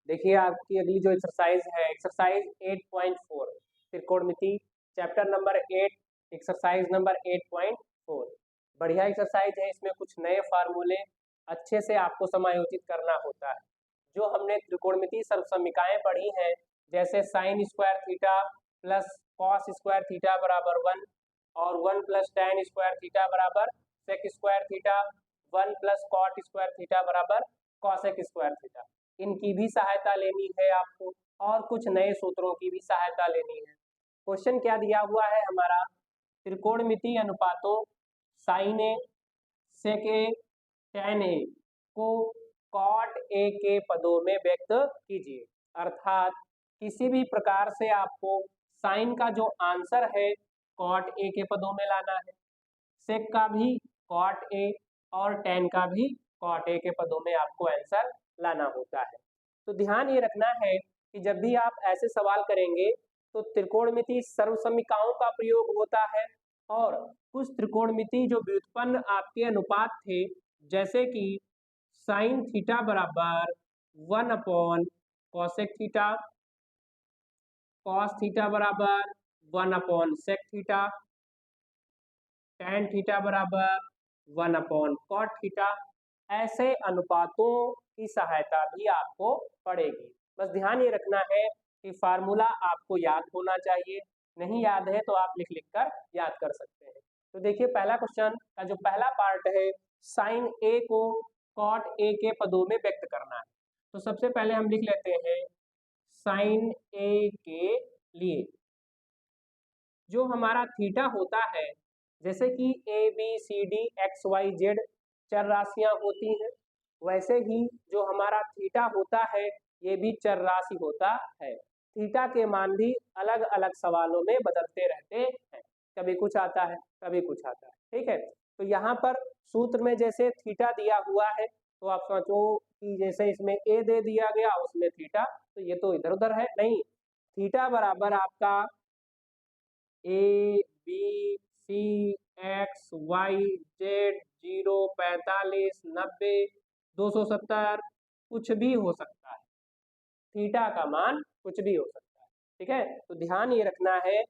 देखिए आपकी अगली जो एक्सरसाइज है एक्सरसाइज 8.4 त्रिकोणमिति चैप्टर नंबर 8 एक्सरसाइज नंबर 8.4। बढ़िया एक्सरसाइज है। इसमें कुछ नए फार्मूले अच्छे से आपको समायोजित करना होता है। जो हमने त्रिकोणमिति सर्वसमीकाएं पढ़ी हैं, जैसे sine square theta plus cos square theta बराबर 1 और 1 प्लस टेन स्क्वायर थीटा बराबर sec square theta, 1 plus cot square theta बराबर कॉसेक स्क्वायर थीटा, इनकी भी सहायता लेनी है आपको और कुछ नए सूत्रों की भी सहायता लेनी है। क्वेश्चन क्या दिया हुआ है हमारा, त्रिकोणमिति अनुपातों साइन ए, सेक ए, टेन ए को कॉट ए के पदों में व्यक्त कीजिए। अर्थात किसी भी प्रकार से आपको साइन का जो आंसर है कॉट ए के पदों में लाना है, सेक का भी कॉट ए और टेन का भी कॉट ए के पदों में आपको आंसर लाना होता है। तो ध्यान ये रखना है कि जब भी आप ऐसे सवाल करेंगे तो त्रिकोणमिति सर्वसमीकाओं का प्रयोग होता है और कुछ त्रिकोणमिति जो व्युत्पन्न आपके अनुपात थे, जैसे कि साइन थीटा बराबर 1 upon cosec theta, cos theta बराबर 1 upon sec theta, tan theta बराबर 1 अपॉन कॉट थीटा, ऐसे अनुपातों की सहायता भी आपको पड़ेगी। बस ध्यान ये रखना है कि फार्मूला आपको याद होना चाहिए, नहीं याद है तो आप लिख लिख कर याद कर सकते हैं। तो देखिए पहला क्वेश्चन का जो पहला पार्ट है, साइन ए को कॉट ए के पदों में व्यक्त करना है। तो सबसे पहले हम लिख लेते हैं साइन ए के लिए जो हमारा थीटा होता है, जैसे कि A B C D X Y Z चर राशियां होती हैं, वैसे ही जो हमारा थीटा होता है ये भी चर राशि होता है। थीटा के मान भी अलग अलग सवालों में बदलते रहते हैं, कभी कुछ आता है कभी कुछ आता है। ठीक है, तो यहाँ पर सूत्र में जैसे थीटा दिया हुआ है तो आप सोचो कि जैसे इसमें ए दे दिया गया उसमें थीटा, तो ये तो इधर उधर है, नहीं, थीटा बराबर आपका A B C X Y Z 0, 45, 90, 270 कुछ भी हो सकता है। थीटा का मान कुछ भी हो सकता है। ठीक है, तो ध्यान ये रखना है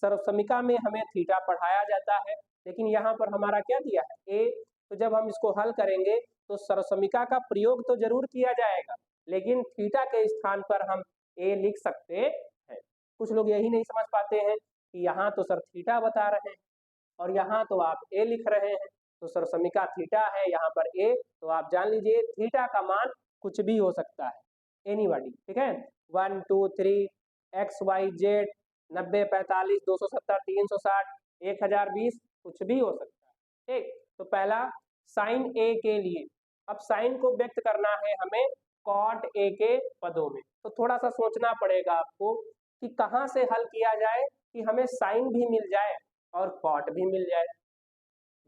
सर्वसमीका में हमें थीटा पढ़ाया जाता है, लेकिन यहाँ पर हमारा क्या दिया है ए, तो जब हम इसको हल करेंगे तो सर्वसमीका का प्रयोग तो जरूर किया जाएगा, लेकिन थीटा के स्थान पर हम ए लिख सकते हैं। कुछ लोग यही नहीं समझ पाते हैं कि यहाँ तो सर थीटा बता रहे हैं और यहाँ तो आप ए लिख रहे हैं, तो सर्वसमीका थीटा है, यहाँ पर ए, तो आप जान लीजिए थीटा का मान कुछ भी हो सकता है, एनीबॉडी। ठीक है, 1 2 3 एक्स वाई जेड 90 45 270 360 1020 कुछ भी हो सकता है। ठीक, तो पहला साइन ए के लिए, अब साइन को व्यक्त करना है हमें कॉट ए के पदों में, तो थोड़ा सा सोचना पड़ेगा आपको कि कहाँ से हल किया जाए कि हमें साइन भी मिल जाए और कॉट भी मिल जाए,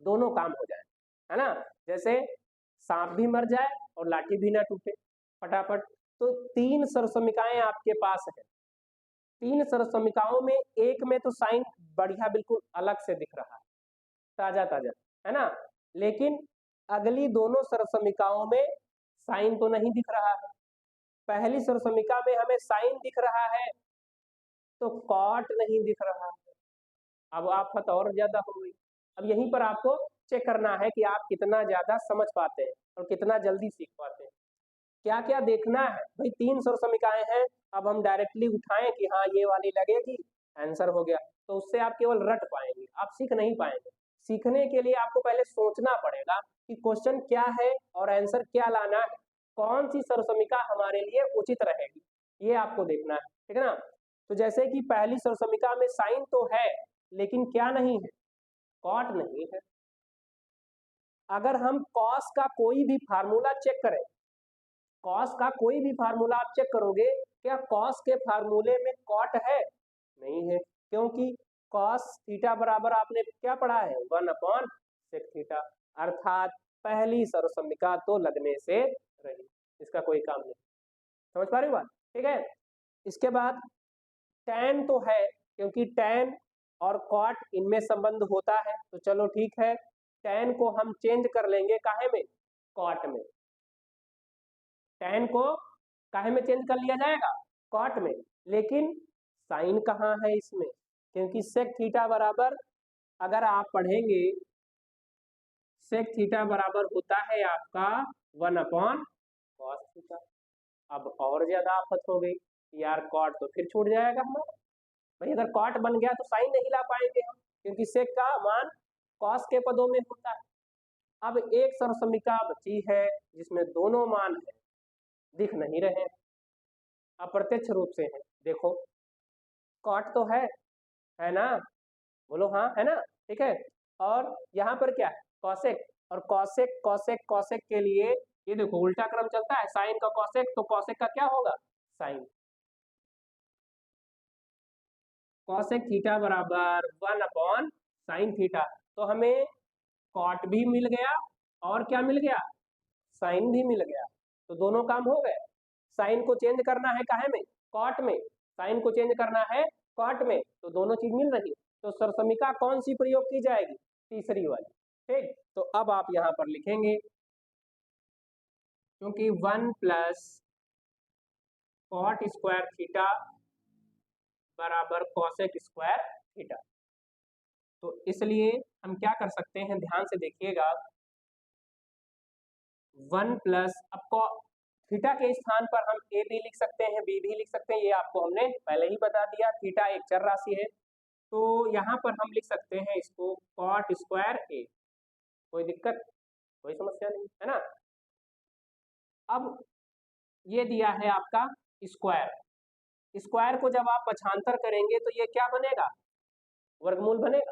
दोनों काम हो जाए, है ना। जैसे सांप भी मर जाए और लाठी भी ना टूटे फटाफट। तो तीन सर्वसमीकाएं आपके पास है, तीन सर्वसमीकाओं में एक में तो साइन बढ़िया बिल्कुल अलग से दिख रहा है, ताजा ताजा, है ना, लेकिन अगली दोनों सर्वसमीकाओं में साइन तो नहीं दिख रहा है। पहली सर्वसमीका में हमें साइन दिख रहा है तो कॉट नहीं दिख रहा है। अब आफत और ज्यादा हो गई। अब यहीं पर आपको चेक करना है कि आप कितना ज्यादा समझ पाते हैं और कितना जल्दी सीख पाते हैं। क्या क्या देखना है भाई, तीन सर्वसमीकाएं हैं, अब हम डायरेक्टली उठाएं कि हाँ ये वाली लगेगी, आंसर हो गया, तो उससे आप केवल रट पाएंगे, आप सीख नहीं पाएंगे। सीखने के लिए आपको पहले सोचना पड़ेगा कि क्वेश्चन क्या है और आंसर क्या लाना है, कौन सी सर्वसमीका हमारे लिए उचित रहेगी, ये आपको देखना है। ठीक है ना, तो जैसे कि पहली सर्वसमीका में साइन तो है लेकिन क्या नहीं है, कॉट नहीं है। अगर हम कॉस का कोई भी फार्मूला चेक करें, कॉस का कोई भी फार्मूला आप चेक करोगे, क्या कॉस के फार्मूले में कॉट है? नहीं है, क्योंकि कॉस थीटा बराबर आपने क्या पढ़ा है 1 अपॉन सेक थीटा, अर्थात पहली सर्वसमीका तो लगने से रही, इसका कोई काम नहीं। समझ पा रहे हो बात? ठीक है, इसके बाद टैन तो है, क्योंकि टैन और कॉट इनमें संबंध होता है, तो चलो ठीक है, टैन को हम चेंज कर लेंगे काहे में, कॉट में, टैन को काहे में चेंज कर लिया जाएगा, कॉट में। लेकिन साइन कहाँ है इसमें, क्योंकि सेक थीटा बराबर, अगर आप पढ़ेंगे सेक थीटा बराबर होता है आपका 1/cos थीटा। अब और ज्यादा आफत हो गई यार, कॉट तो फिर छूट जाएगा हमारा। भाई अगर कॉट बन गया तो साइन नहीं ला पाएंगे हम, क्योंकि सेक का मान कॉस के पदों में होता है। अब एक सरसमिका बची है जिसमें दोनों मान है, दिख नहीं रहे, अप्रत्यक्ष रूप से है। देखो कॉट तो है ना, बोलो हाँ है ना, ठीक है। और यहाँ पर क्या है, कॉसेक, और कॉसेक कॉसेक कॉसेक के लिए ये देखो उल्टा क्रम चलता है, साइन का कॉसेक तो कॉसेक का क्या होगा, साइन। कॉसेक थीटा बराबर 1/sin थीटा, तो हमें कॉट भी मिल गया और क्या मिल गया, साइन भी मिल गया। तो दोनों काम हो गए। साइन को चेंज करना है काहे में, कॉट में, साइन को चेंज करना है कॉट में, तो दोनों चीज मिल रही। तो सरसमिका कौन सी प्रयोग की जाएगी, तीसरी वाली, ठीक। तो अब आप यहाँ पर लिखेंगे, क्योंकि 1+cot² थीटा बराबर कॉसेक स्क्वायर थीटा, तो इसलिए हम क्या कर सकते हैं, ध्यान से देखिएगा। 1+ अब थीटा के स्थान पर हम ए भी लिख सकते हैं, बी भी लिख सकते हैं, ये आपको हमने पहले ही बता दिया। थीटा एक चर राशि है, तो यहाँ पर हम लिख सकते हैं इसको cot²a, कोई दिक्कत, कोई समस्या नहीं है ना। अब ये दिया है आपका स्क्वायर, स्क्वायर को जब आप पक्षांतर करेंगे तो ये क्या बनेगा, वर्गमूल बनेगा।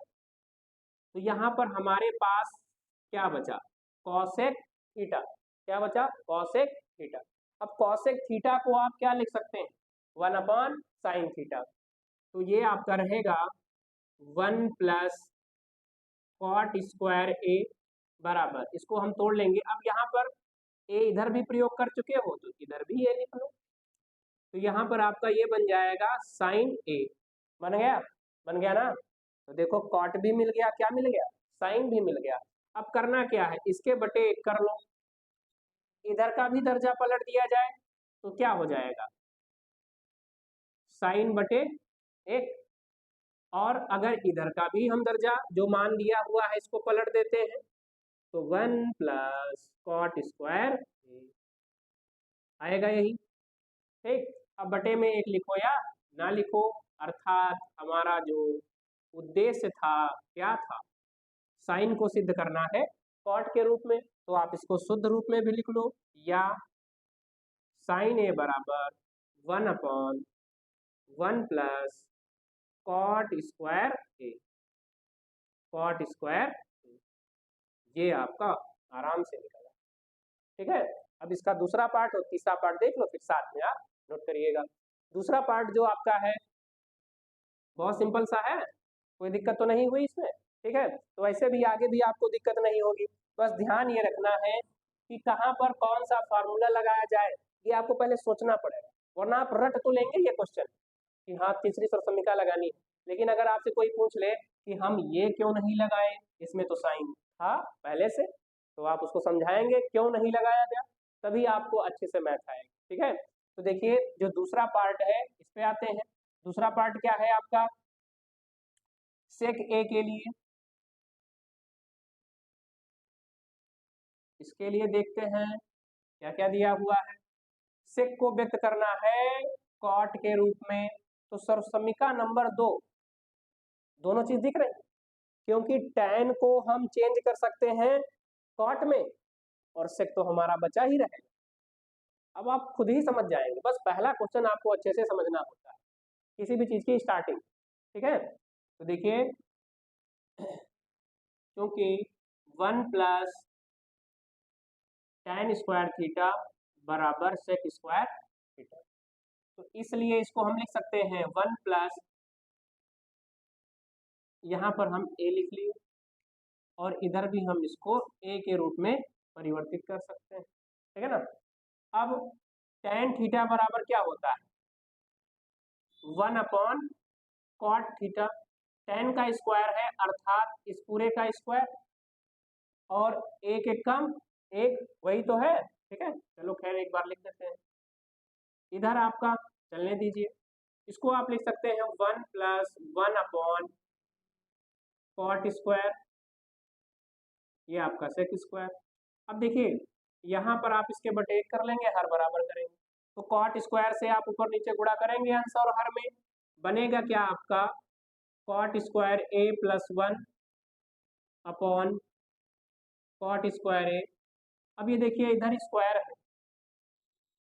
तो यहाँ पर हमारे पास क्या बचा, कॉसेक थीटा, क्या बचा, कॉसेक थीटा। अब कॉसेक थीटा को आप क्या लिख सकते हैं, 1/sin थीटा, तो ये आपका रहेगा 1+cot² बराबर, इसको हम तोड़ लेंगे। अब यहाँ पर ए इधर भी प्रयोग कर चुके हो तो इधर भी ए लिख लो, तो यहाँ पर आपका ये बन जाएगा sin a, बन गया, बन गया ना। तो देखो कॉट भी मिल गया, क्या मिल गया, साइन भी मिल गया। अब करना क्या है, इसके बटे एक कर लो, इधर का भी दर्जा पलट दिया जाए तो क्या हो जाएगा, साइन बटे एक। और अगर इधर का भी हम दर्जा जो मान दिया हुआ है इसको पलट देते हैं तो 1+cot² आएगा यही, ठीक। अब बटे में एक लिखो या ना लिखो, अर्थात हमारा जो उद्देश्य था क्या था, साइन को सिद्ध करना है कॉट के रूप में, तो आप इसको शुद्ध रूप में भी लिख लो, या sin a बराबर 1/1+cot²a, cot², ये आपका आराम से निकला, ठीक है। अब इसका दूसरा पार्ट और तीसरा पार्ट देख लो, फिर साथ में आप नोट करिएगा। दूसरा पार्ट जो आपका है बहुत सिंपल सा है, कोई दिक्कत तो नहीं हुई इसमें, ठीक है। तो ऐसे भी आगे भी आपको दिक्कत नहीं होगी, बस ध्यान ये रखना है कि कहाँ पर कौन सा फार्मूला लगाया जाए, ये आपको पहले सोचना पड़ेगा, वरना आप रट तो लेंगे ये क्वेश्चन कि हाँ तीसरी सरसमिका लगानी है, लेकिन अगर आपसे कोई पूछ ले कि हम ये क्यों नहीं लगाए, इसमें तो साइन था पहले से, तो आप उसको समझाएंगे क्यों नहीं लगाया गया, तभी आपको अच्छे से मैथ आएगा, ठीक है। तो देखिए जो दूसरा पार्ट है इस पे आते हैं। दूसरा पार्ट क्या है आपका, सेक ए के लिए, इसके लिए देखते हैं क्या क्या दिया हुआ है। सेक को व्यक्त करना है कॉट के रूप में, तो सरसमिका नंबर 2, दोनों चीज दिख रही है, क्योंकि tan को हम चेंज कर सकते हैं कॉट में, और सेक तो हमारा बचा ही रहेगा। अब आप खुद ही समझ जाएंगे, बस पहला क्वेश्चन आपको अच्छे से समझना होता है किसी भी चीज की स्टार्टिंग, ठीक है। तो देखिए क्योंकि 1+tan² थीटा बराबर sec² थीटा, तो इसलिए इसको हम लिख सकते हैं 1+, यहाँ पर हम a लिख लिए और इधर भी हम इसको a के रूप में परिवर्तित कर सकते हैं, ठीक है ना। अब tan थीटा बराबर क्या होता है, 1/cot थीटा, tan का स्क्वायर है अर्थात इस पूरे का स्क्वायर, और एक एक कम एक, वही तो है, ठीक है। चलो खैर एक बार लिख देते हैं, इधर आपका चलने दीजिए, इसको आप लिख सकते हैं 1 + 1 अपॉन कॉट स्क्वायर, ये आपका सेक स्क्वायर। अब देखिए यहाँ पर आप इसके बटे 1 कर लेंगे, हर बराबर करेंगे, तो कॉट स्क्वायर से आप ऊपर नीचे गुणा करेंगे आंसर और हर में बनेगा क्या आपका cot square a + 1 upon cot square a। अब ये देखिए इधर स्क्वायर है,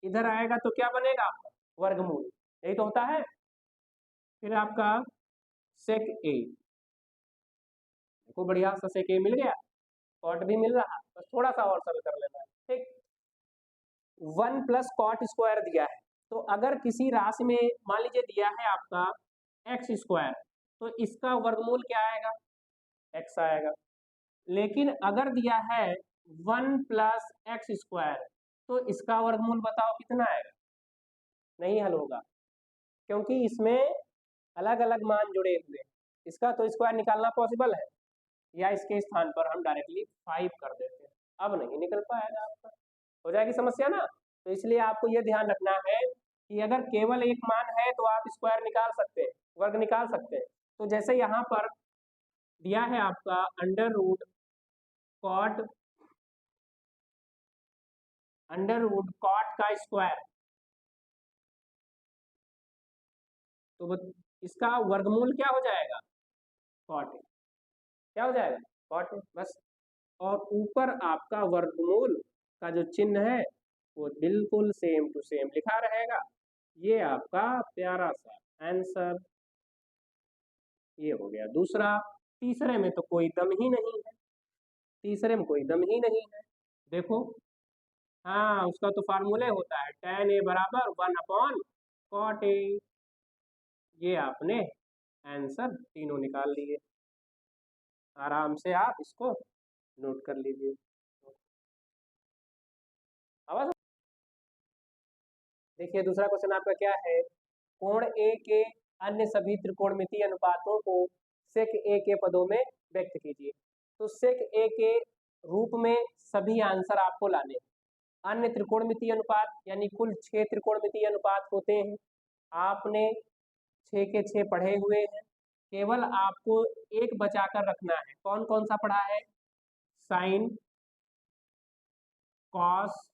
इधर आएगा तो क्या बनेगा आपका वर्गमूल, यही तो होता है। फिर आपका सेक a, देखो बढ़िया सा सेक a मिल गया, कॉट भी मिल रहा, बस थोड़ा सा और सरल कर लेना है, ठीक। 1 + कॉट स्क्वायर दिया है, तो अगर किसी राशि में मान लीजिए दिया है आपका एक्स स्क्वायर, तो इसका वर्गमूल क्या आएगा, एक्स आएगा। लेकिन अगर दिया है 1 + एक्स स्क्वायर, तो इसका वर्गमूल बताओ कितना आएगा, नहीं हल होगा, क्योंकि इसमें अलग अलग मान जुड़े हुए हैं। इसका तो स्क्वायर निकालना पॉसिबल है, या इसके स्थान पर हम डायरेक्टली 5 कर देते हैं, अब नहीं निकल पाएगा आपका, हो जाएगी समस्या ना। तो इसलिए आपको ये ध्यान रखना है कि अगर केवल एक मान है तो आप स्क्वायर निकाल सकते हैं, वर्ग निकाल सकते हैं। तो जैसे यहाँ पर दिया है आपका अंडर रूट कॉट का स्क्वायर, तो इसका वर्गमूल क्या हो जाएगा, कॉट, क्या हो जाएगा कॉट बस। और ऊपर आपका वर्गमूल का जो चिन्ह है वो बिल्कुल सेम टू सेम लिखा रहेगा। ये आपका प्यारा सा आंसर ये हो गया दूसरा। तीसरे में तो कोई दम ही नहीं है, तीसरे में कोई दम ही नहीं है, देखो हाँ उसका तो फार्मूले होता है tan a बराबर 1 अपॉन कॉट a। ये आपने आंसर तीनों निकाल लिए, आराम से आप इसको नोट कर लीजिए। आवाज देखिए दूसरा क्वेश्चन आपका क्या है, कोण ए के अन्य सभी त्रिकोणमितीय अनुपातों को सेक ए के पदों में व्यक्त कीजिए। तो सेक ए के रूप में सभी आंसर आपको लाने हैं। अन्य त्रिकोणमितीय अनुपात यानी कुल 6 त्रिकोणमितीय अनुपात होते हैं, आपने 6 के 6 पढ़े हुए हैं, केवल आपको एक बचा कर रखना है। कौन कौन सा पढ़ा है, साइन, कॉस,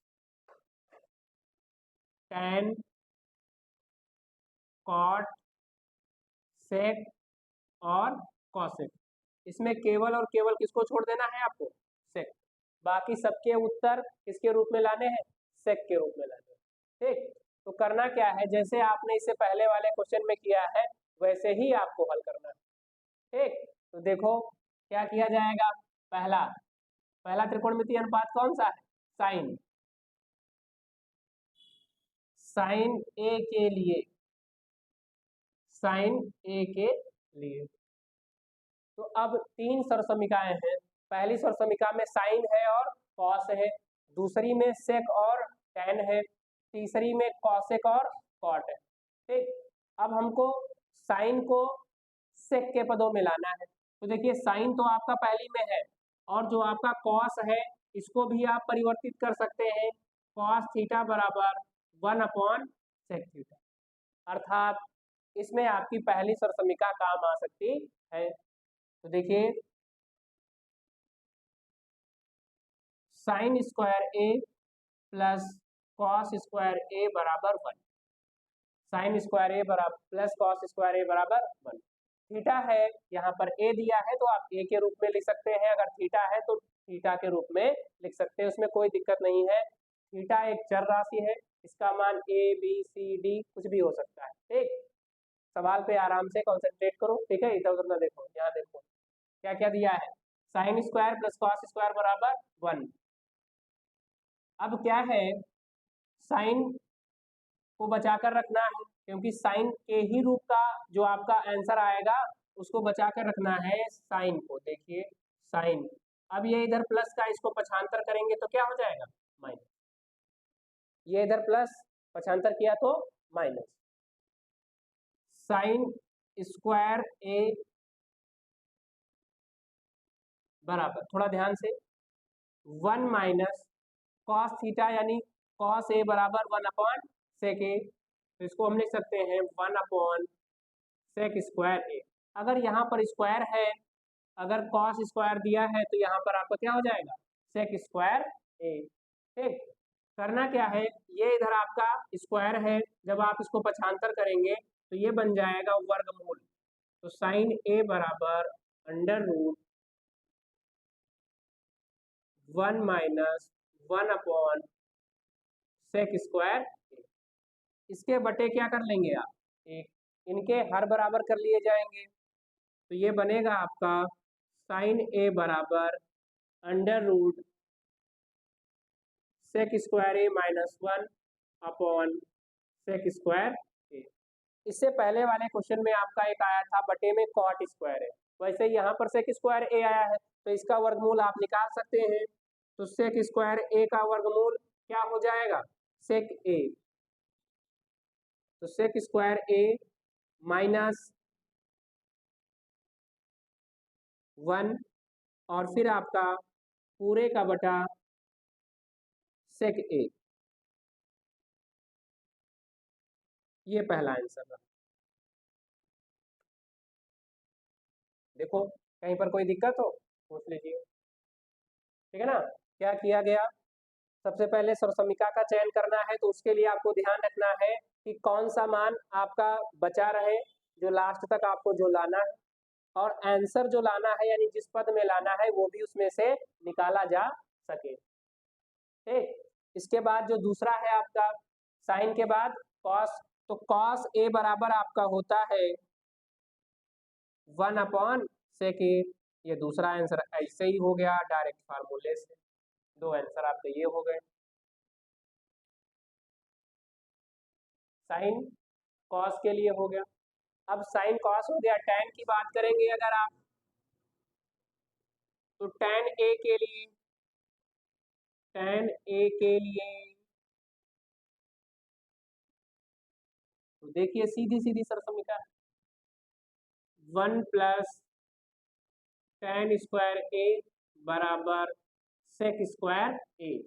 टैन, कॉट, सेक और कॉसेक। इसमें केवल और केवल किसको छोड़ देना है आपको, सेक। बाकी सबके उत्तर किसके रूप में लाने हैं, सेक के रूप में लाने हैं, ठीक। तो करना क्या है, जैसे आपने इसे पहले वाले क्वेश्चन में किया है वैसे ही आपको हल करना है, ठीक। तो देखो क्या किया जाएगा, पहला पहला त्रिकोणमितीय अनुपात कौन सा है, साइन, साइन ए के लिए, साइन ए के लिए। तो अब 3 सरसमिकाएं हैं, पहली सरसमिका में साइन है और कॉस है, दूसरी में सेक और टैन है, तीसरी में कॉसेक और कॉट है, ठीक। अब हमको साइन को सेक के पदों में लाना है, तो देखिए साइन तो आपका पहली में है, और जो आपका कॉस है इसको भी आप परिवर्तित कर सकते हैं, कॉस थीटा बराबर 1 अपॉन सेक थीटा, अर्थात इसमें आपकी पहली सरसमिका काम आ सकती है। तो देखिए साइन स्क्वायर ए प्लस कॉस स्क्वायर ए बराबर 1, साइन स्क्वायर ए बराबर प्लस कॉस स्क्वायर ए बराबर 1। थीटा है यहाँ पर ए दिया है तो आप ए के रूप में लिख सकते हैं, अगर थीटा है तो थीटा के रूप में लिख सकते हैं, उसमें कोई दिक्कत नहीं है। थीटा एक चर राशि है, इसका मान ए बी सी डी कुछ भी हो सकता है, ठीक। सवाल पे आराम से कॉन्सेंट्रेट करो, ठीक है, इधर उधर ना देखो, यहाँ देखो क्या क्या दिया है, sine square plus cos square बराबर 1। अब क्या है, साइन को बचाकर रखना है, क्योंकि साइन के ही रूप का जो आपका आंसर आएगा उसको बचाकर रखना है साइन को। देखिए साइन, अब ये इधर प्लस का इसको पक्षांतर करेंगे तो क्या हो जाएगा, माइनस, ये इधर प्लस पक्षांतर किया तो माइनस, साइन स्क्वायर ए बराबर, थोड़ा ध्यान से, 1 माइनस कॉस थीटा यानी कॉस ए बराबर 1 अपॉन सेक ए, तो इसको हम लिख सकते हैं 1 सेक स्क्वायर ए। अगर यहाँ पर स्क्वायर है, अगर कॉस स्क्वायर दिया है तो यहाँ पर आपका क्या हो जाएगा, सेक स्क्वायर ए। ठीक, करना क्या है, ये इधर आपका स्क्वायर है, जब आप इसको पक्षांतर करेंगे तो ये बन जाएगा वर्गमूल। तो साइन ए बराबर अंडर रूट 1 - 1 सेक स्क्वायर। इसके बटे क्या कर लेंगे आप, एक, इनके हर बराबर कर लिए जाएंगे, तो ये बनेगा आपका साइन ए बराबर अंडर रूट सेक स्क्वायर ए -1 सेक स्क्वायर ए। इससे पहले वाले क्वेश्चन में आपका एक आया था बटे में कॉट स्क्वायर है, वैसे यहाँ पर सेक स्क्वायर ए आया है, तो इसका वर्गमूल आप निकाल सकते हैं। तो सेक स्क्वायर ए का वर्गमूल क्या हो जाएगा, सेक ए। तो सेक स्क्वायर ए -1 और फिर आपका पूरे का बटा सेक ए, ये पहला आंसर रहा। देखो कहीं पर कोई दिक्कत हो पूछ लीजिए, ठीक है ना। क्या किया गया, सबसे पहले सरसमिका का चयन करना है, तो उसके लिए आपको ध्यान रखना है कि कौन सा मान आपका बचा रहे, जो लास्ट तक आपको जो लाना है, और आंसर जो लाना है यानी जिस पद में लाना है वो भी उसमें से निकाला जा सके। ठीक, इसके बाद जो दूसरा है आपका साइन के बाद कॉस, तो कॉस ए बराबर आपका होता है 1/sec ए। ये दूसरा आंसर ऐसे ही हो गया डायरेक्ट फार्मूले से, दो आंसर आपके ये हो गए। साइन कॉस के लिए हो गया। अब साइन कॉस हो गया, टैन की बात करेंगे अगर आप, तो टैन ए के लिए, टैन ए के लिए तो देखिए सीधी सीधी सरसमिका, 1 + टैन स्क्वायर ए बराबर सेक स्क्वायर ए।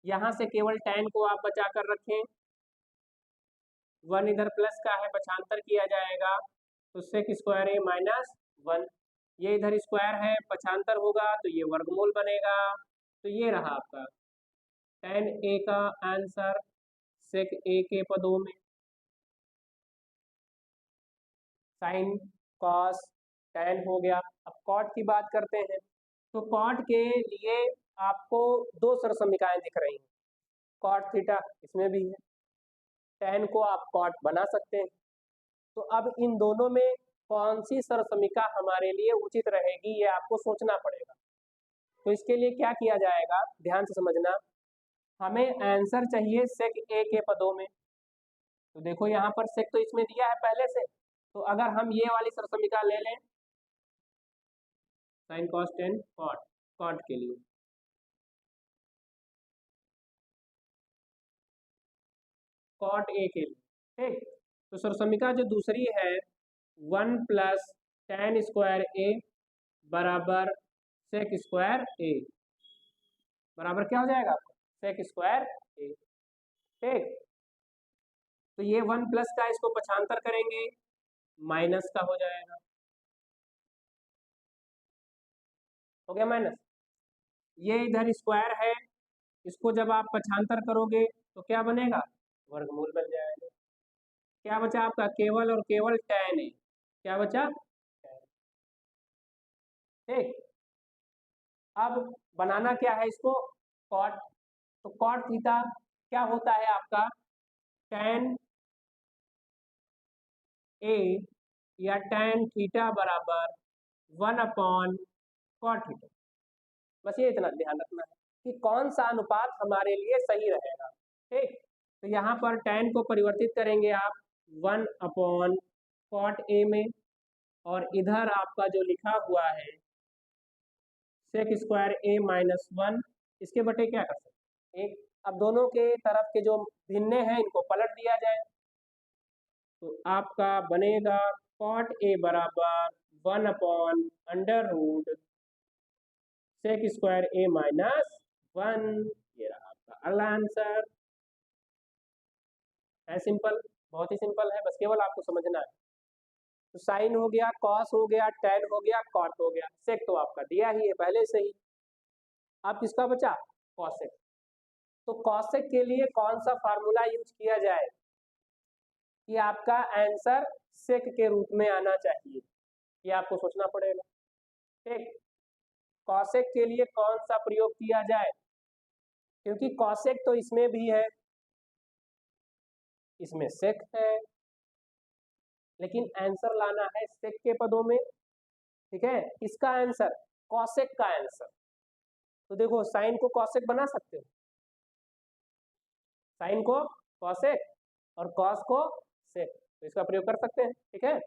यहां से केवल टैन को आप बचा कर रखें, 1 इधर प्लस का है, पक्षांतर किया जाएगा तो सेक स्क्वायर ए -1, ये इधर स्क्वायर है, पक्षांतर होगा तो ये वर्गमूल बनेगा। तो ये रहा आपका टैन ए का आंसर सेक ए के पदों में। साइन कॉस टैन हो गया। अब कॉट की बात करते हैं, तो कॉट के लिए आपको दो सरसमिकाएं दिख रही हैं, कॉट थीटा इसमें भी है, टैन को आप कॉट बना सकते हैं। तो अब इन दोनों में कौन सी सरसमिका हमारे लिए उचित रहेगी, ये आपको सोचना पड़ेगा। तो इसके लिए क्या किया जाएगा, ध्यान से समझना, हमें आंसर चाहिए सेक ए के पदों में। तो देखो यहाँ पर सेक तो इसमें दिया है पहले से, तो अगर हम ये वाली सरसमिका ले लें, sine cos tan cot, cot के लिए कॉट ए के लिए, ठीक। तो सरसमिका जो दूसरी है 1 + टैन स्क्वायर ए बराबर सेक स्क्वायर ए, बराबर क्या हो जाएगा आपका, सेक स्क्वायर ए। ठीक, तो ये 1 + का इसको पक्षांतर करेंगे माइनस का हो जाएगा, हो गया माइनस। ये इधर स्क्वायर है, इसको जब आप पक्षांतर करोगे तो क्या बनेगा, वर्गमूल बन जाएगा। क्या बचा आपका, केवल और केवल टैन ए, क्या बचा, ठीक। अब बनाना क्या है इसको, कॉट, तो कॉट थीटा क्या होता है आपका, टैन ए या टैन थीटा बराबर 1/cot थीटा। बस ये इतना ध्यान रखना है कि कौन सा अनुपात हमारे लिए सही रहेगा। ठीक, तो यहाँ पर टैन को परिवर्तित करेंगे आप 1/cot ए में, और इधर आपका जो लिखा हुआ है सेक स्क्वायर ए -1, इसके बटे क्या कर सकते हैं, एक। अब दोनों के तरफ के जो भिन्ने हैं इनको पलट दिया जाए, तो आपका बनेगा कॉट ए बराबर 1/√सेक स्क्वायर ए -1। ये रहा आपका अगला आंसर। है सिंपल, बहुत ही सिंपल है, बस केवल आपको समझना है। तो साइन हो गया, कॉस हो गया, टेन हो गया, कॉट हो गया, सेक तो आपका दिया ही है पहले से ही। अब किसका बचा? कॉसेक। तो कॉसेक के लिए कौन सा फार्मूला यूज किया जाए कि आपका आंसर सेक के रूप में आना चाहिए, ये आपको सोचना पड़ेगा। ठीक, कॉसेक के लिए कौन सा प्रयोग किया जाए, क्योंकि कॉसेक तो इसमें भी है, इसमें सेक है, लेकिन आंसर लाना है सेक के पदों में। ठीक है, इसका आंसर कॉसेक का आंसर। तो देखो साइन को कॉसेक बना सकते हो, साइन को कॉसेक और कॉस को सेक, तो इसका प्रयोग कर सकते हैं। ठीक है,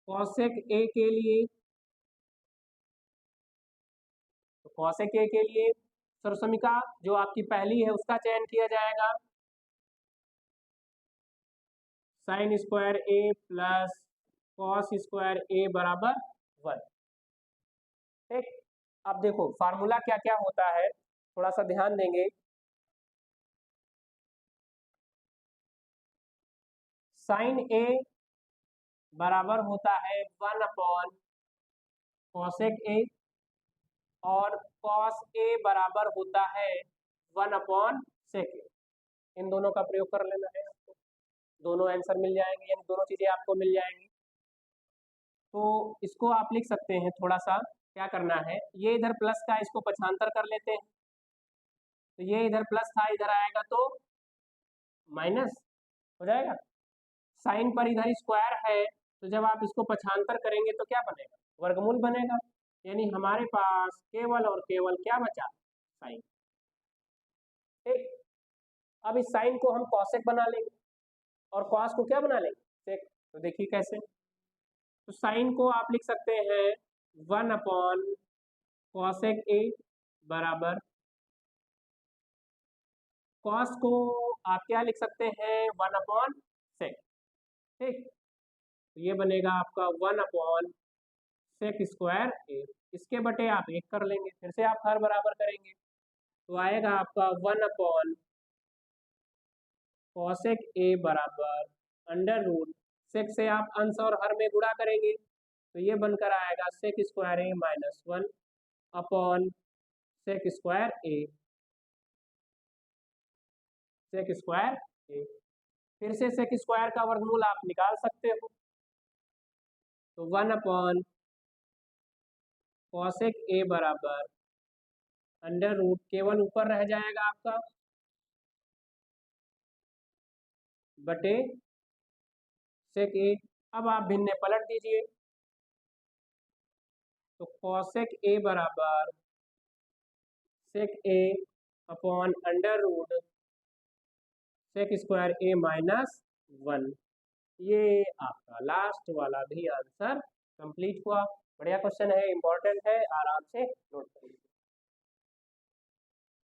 कॉसेक ए के लिए, तो कॉसेक ए के लिए सरसमिका जो आपकी पहली है उसका चयन किया जाएगा, साइन स्क्वायर ए प्लस कॉस स्क्वायर ए बराबर 1। ठीक, अब देखो फार्मूला क्या क्या होता है, थोड़ा सा ध्यान देंगे। साइन ए बराबर होता है 1 अपॉन कॉसेक ए, और कॉस ए बराबर होता है 1 अपॉन सेक ए। इन दोनों का प्रयोग कर लेना है आपको, दोनों आंसर मिल जाएंगे, यानी दोनों चीजें आपको मिल जाएंगी। तो इसको आप लिख सकते हैं, थोड़ा सा क्या करना है, ये इधर प्लस का इसको पक्षांतर कर लेते हैं, तो ये इधर प्लस था, इधर आएगा तो माइनस हो जाएगा। साइन पर इधर स्क्वायर है, तो जब आप इसको पक्षांतर करेंगे तो क्या बनेगा? वर्गमूल बनेगा, यानी हमारे पास केवल और केवल क्या बचा? साइन। ठीक, अब इस साइन को हम कॉसेक बना लेंगे और कॉस को क्या बना लेंगे? सेक। तो देखिए कैसे, तो साइन को आप लिख सकते हैं 1 अपॉन कॉसेक ए बराबर, कॉस को आप क्या लिख सकते हैं? 1 अपॉन सेक। ठीक, तो ये बनेगा आपका 1 अपॉन सेक स्क्वायर ए, इसके बटे आप 1 कर लेंगे, फिर से आप हर बराबर करेंगे, तो आएगा आपका 1 अपॉन कॉसेक ए बराबर अंडर रूट, सेक से आप अंश और हर में गुणा करेंगे, तो ये बनकर आएगा सेक square A minus 1 upon sec square A, sec square ए। फिर से सेक स्क्वायर का वर्गमूल आप निकाल सकते हो, तो 1 अपॉन कॉसेक ए बराबर अंडर रूट, केवल ऊपर रह जाएगा आपका बटे सेक ए। अब आप भिन्न पलट दीजिए, तो कॉसेक ए बराबर sec A upon under root sec square A minus 1। ये आपका लास्ट वाला भी आंसर कंप्लीट हुआ। बढ़िया क्वेश्चन है, इंपॉर्टेंट है, आराम से नोट करिए।